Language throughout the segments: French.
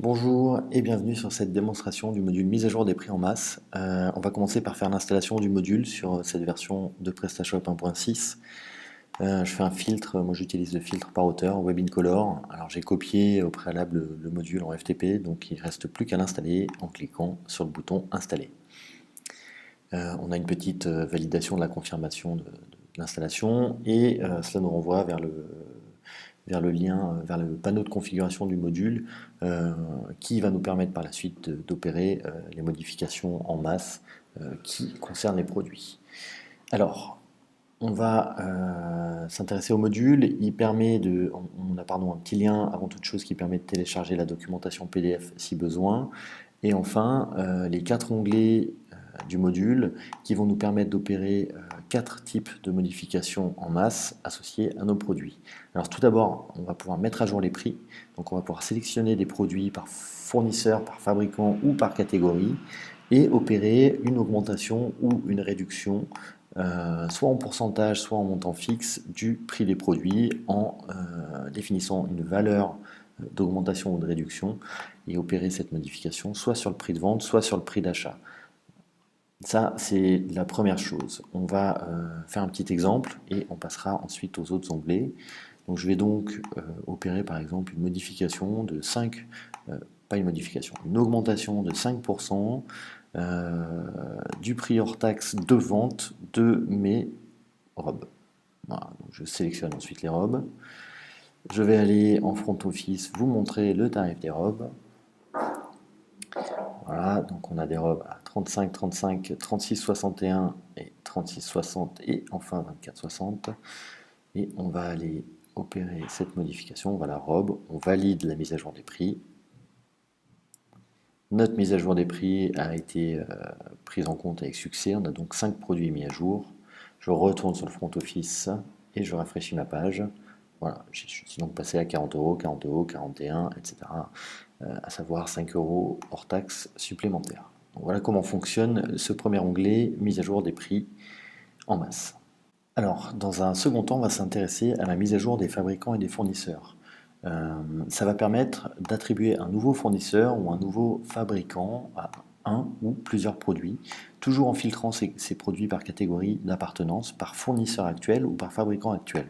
Bonjour et bienvenue sur cette démonstration du module mise à jour des prix en masse. On va commencer par faire l'installation du module sur cette version de PrestaShop 1.6. Je fais un filtre, moi j'utilise le filtre par auteur, WebInColor. Alors j'ai copié au préalable le module en FTP, donc il ne reste plus qu'à l'installer en cliquant sur le bouton installer. On a une petite validation de la confirmation de l'installation et cela nous renvoie vers le lien, vers le panneau de configuration du module qui va nous permettre par la suite d'opérer les modifications en masse qui concernent les produits. Alors, on va s'intéresser au module. Il permet on a un petit lien avant toute chose qui permet de télécharger la documentation PDF si besoin. Et enfin, les 4 onglets du module qui vont nous permettre d'opérer 4 types de modifications en masse associées à nos produits. Alors tout d'abord, on va pouvoir mettre à jour les prix. Donc on va pouvoir sélectionner des produits par fournisseur, par fabricant ou par catégorie et opérer une augmentation ou une réduction soit en pourcentage, soit en montant fixe du prix des produits en définissant une valeur d'augmentation ou de réduction et opérer cette modification soit sur le prix de vente, soit sur le prix d'achat. Ça, c'est la première chose. On va faire un petit exemple et on passera ensuite aux autres onglets. Donc, je vais donc opérer par exemple une modification de 5, pas une modification, une augmentation de 5% du prix hors taxe de vente de mes robes. Voilà, donc je sélectionne ensuite les robes. Je vais aller en front office vous montrer le tarif des robes. Voilà, donc on a des robes à 35, 35, 36, 61 et 36, 60 et enfin 24, 60. Et on va aller opérer cette modification. Voilà, robe, on valide la mise à jour des prix. Notre mise à jour des prix a été prise en compte avec succès. On a donc 5 produits mis à jour. Je retourne sur le front office et je rafraîchis ma page. Voilà, je suis donc passé à 40 euros, 40 euros, 41, etc. À savoir 5 euros hors taxe supplémentaires. Donc voilà comment fonctionne ce premier onglet, mise à jour des prix en masse. Alors, dans un second temps, on va s'intéresser à la mise à jour des fabricants et des fournisseurs. Ça va permettre d'attribuer un nouveau fournisseur ou un nouveau fabricant à un ou plusieurs produits, toujours en filtrant ces produits par catégorie d'appartenance, par fournisseur actuel ou par fabricant actuel.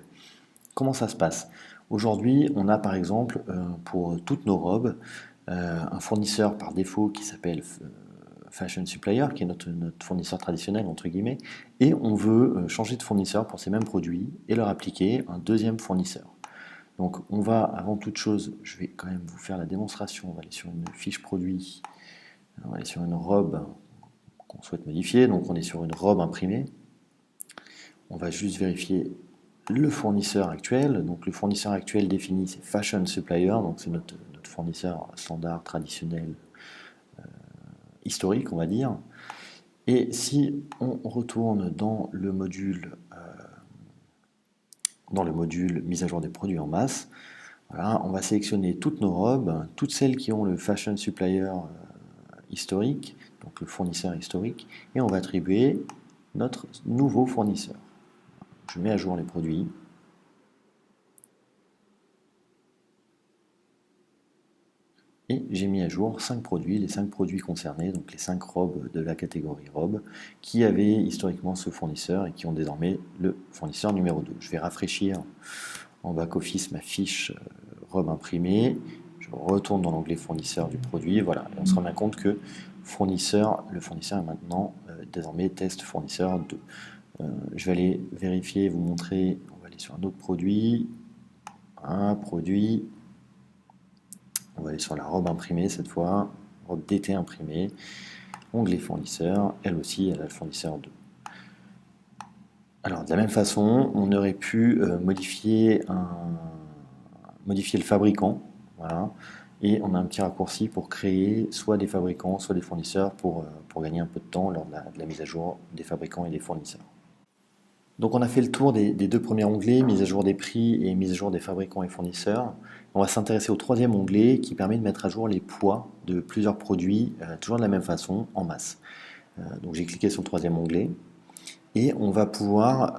Comment ça se passe? Aujourd'hui, on a par exemple pour toutes nos robes un fournisseur par défaut qui s'appelle Fashion Supplier, qui est notre fournisseur traditionnel entre guillemets, et on veut changer de fournisseur pour ces mêmes produits et leur appliquer un deuxième fournisseur. Donc on va, avant toute chose, je vais quand même vous faire la démonstration, on va aller sur une fiche produit, on va aller sur une robe qu'on souhaite modifier, donc on est sur une robe imprimée. On va juste vérifier le fournisseur actuel. Donc le fournisseur actuel défini, c'est Fashion Supplier, donc c'est notre fournisseur standard, traditionnel, historique, on va dire. Et si on retourne dans le module mise à jour des produits en masse, voilà, on va sélectionner toutes nos robes, toutes celles qui ont le Fashion Supplier historique, donc le fournisseur historique, et on va attribuer notre nouveau fournisseur. Je mets à jour les produits. Et j'ai mis à jour 5 produits, les 5 produits concernés, donc les 5 robes de la catégorie robe, qui avaient historiquement ce fournisseur et qui ont désormais le fournisseur numéro 2. Je vais rafraîchir en back-office ma fiche robe imprimée. Je retourne dans l'onglet fournisseur du produit. Voilà, et on se rend bien compte que le fournisseur est maintenant désormais test fournisseur 2. Je vais aller vérifier, vous montrer, on va aller sur un autre produit. Un produit. On va aller sur la robe imprimée cette fois, robe d'été imprimée, onglet fournisseur, elle aussi, elle a le fournisseur 2. Alors de la même façon, on aurait pu modifier le fabricant, voilà, et on a un petit raccourci pour créer soit des fabricants, soit des fournisseurs pour gagner un peu de temps lors de la mise à jour des fabricants et des fournisseurs. Donc on a fait le tour des 2 premiers onglets, mise à jour des prix et mise à jour des fabricants et fournisseurs. On va s'intéresser au 3e onglet qui permet de mettre à jour les poids de plusieurs produits, toujours de la même façon, en masse. Donc j'ai cliqué sur le 3e onglet et on va pouvoir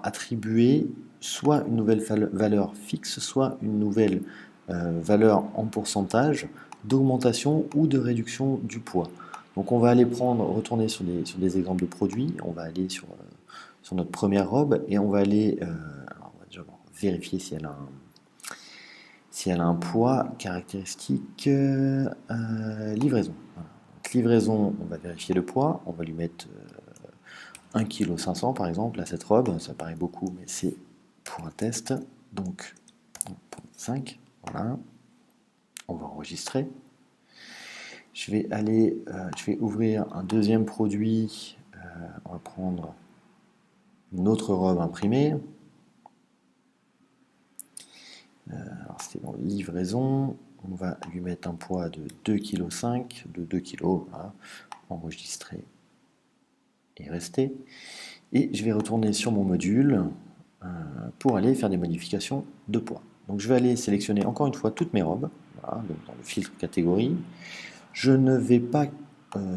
attribuer soit une nouvelle valeur fixe, soit une nouvelle valeur en pourcentage d'augmentation ou de réduction du poids. Donc on va aller retourner sur des exemples de produits, on va aller sur notre première robe et on va aller alors on va déjà vérifier si elle a un poids caractéristique livraison. Voilà. Donc, livraison, on va vérifier le poids, on va lui mettre 1,5 kg par exemple à cette robe, ça paraît beaucoup mais c'est pour un test, donc 5, voilà, on va enregistrer. Je vais ouvrir un deuxième produit, on va prendre une autre robe imprimée. Alors c'était dans livraison, on va lui mettre un poids de 2,5 kg, de 2 kg, voilà, enregistrer et rester. Et je vais retourner sur mon module pour aller faire des modifications de poids. Donc je vais aller sélectionner encore une fois toutes mes robes, voilà, donc dans le filtre catégorie. Je ne vais pas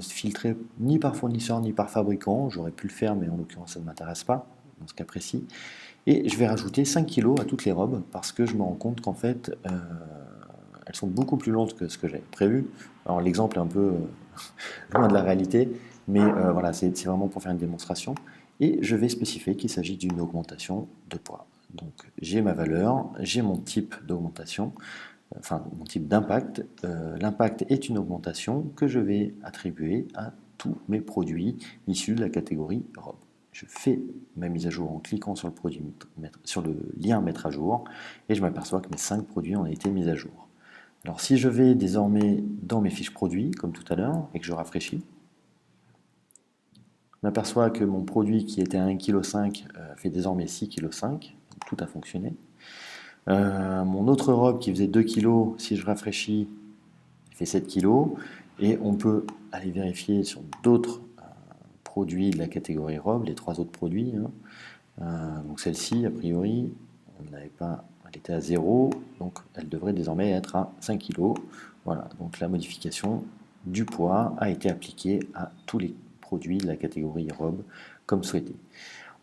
filtrer ni par fournisseur ni par fabricant, j'aurais pu le faire mais en l'occurrence ça ne m'intéresse pas dans ce cas précis. Et je vais rajouter 5 kg à toutes les robes parce que je me rends compte qu'en fait elles sont beaucoup plus longues que ce que j'avais prévu. Alors l'exemple est un peu loin de la réalité, mais voilà, c'est vraiment pour faire une démonstration. Et je vais spécifier qu'il s'agit d'une augmentation de poids. Donc j'ai ma valeur, j'ai mon type d'augmentation, enfin mon type d'impact. L'impact est une augmentation que je vais attribuer à tous mes produits issus de la catégorie robe. Je fais ma mise à jour en cliquant sur le lien mettre à jour et je m'aperçois que mes 5 produits ont été mis à jour. Alors si je vais désormais dans mes fiches produits, comme tout à l'heure, et que je rafraîchis, je m'aperçois que mon produit qui était à 1,5 kg fait désormais 6,5 kg, tout a fonctionné. Mon autre robe qui faisait 2 kg, si je rafraîchis, fait 7 kg, et on peut aller vérifier sur d'autres produits de la catégorie robe, les 3 autres produits. Donc celle-ci, a priori, elle était à 0, donc elle devrait désormais être à 5 kg. Voilà, donc la modification du poids a été appliquée à tous les produits de la catégorie robe comme souhaité.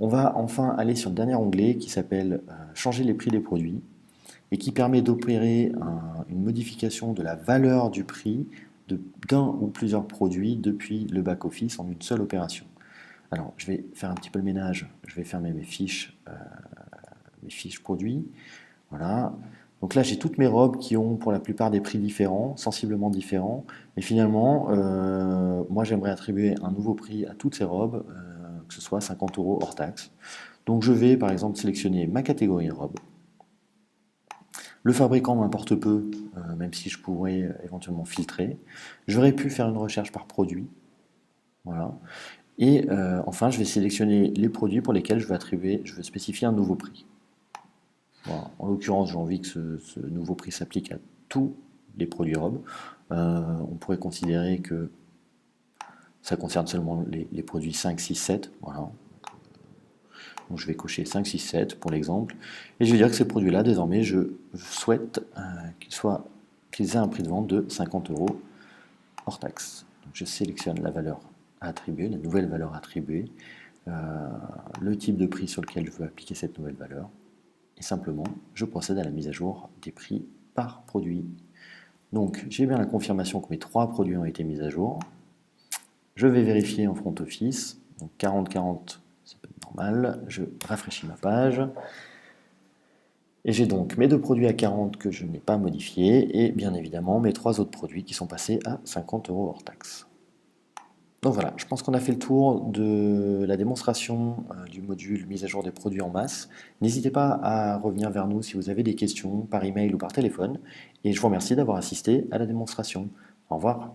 On va enfin aller sur le dernier onglet qui s'appelle changer les prix des produits et qui permet d'opérer une modification de la valeur du prix d'un ou plusieurs produits depuis le back-office en une seule opération. Alors, je vais faire un petit peu le ménage, je vais fermer mes fiches produits. Voilà. Donc là, j'ai toutes mes robes qui ont pour la plupart des prix différents, sensiblement différents. Et finalement, moi, j'aimerais attribuer un nouveau prix à toutes ces robes, que ce soit 50 € hors taxe. Donc je vais, par exemple, sélectionner ma catégorie robe. Le fabricant m'importe peu, même si je pourrais éventuellement filtrer. J'aurais pu faire une recherche par produit. Voilà. Et enfin, je vais sélectionner les produits pour lesquels je veux spécifier un nouveau prix. Voilà. En l'occurrence, j'ai envie que ce nouveau prix s'applique à tous les produits robes. On pourrait considérer que ça concerne seulement les produits 5, 6, 7. Voilà. Donc je vais cocher 5, 6, 7 pour l'exemple. Et je vais dire que ces produits-là, désormais, je souhaite qu'ils aient un prix de vente de 50 € hors taxe. Donc je sélectionne la valeur à attribuer, la nouvelle valeur attribuée, le type de prix sur lequel je veux appliquer cette nouvelle valeur. Et simplement, je procède à la mise à jour des prix par produit. Donc j'ai bien la confirmation que mes 3 produits ont été mis à jour. Je vais vérifier en front office. Donc 40-40, ça peut être normal. Je rafraîchis ma page. Et j'ai donc mes 2 produits à 40 que je n'ai pas modifiés et bien évidemment mes 3 autres produits qui sont passés à 50 € hors taxe. Donc voilà, je pense qu'on a fait le tour de la démonstration du module mise à jour des produits en masse. N'hésitez pas à revenir vers nous si vous avez des questions par email ou par téléphone. Et je vous remercie d'avoir assisté à la démonstration. Au revoir.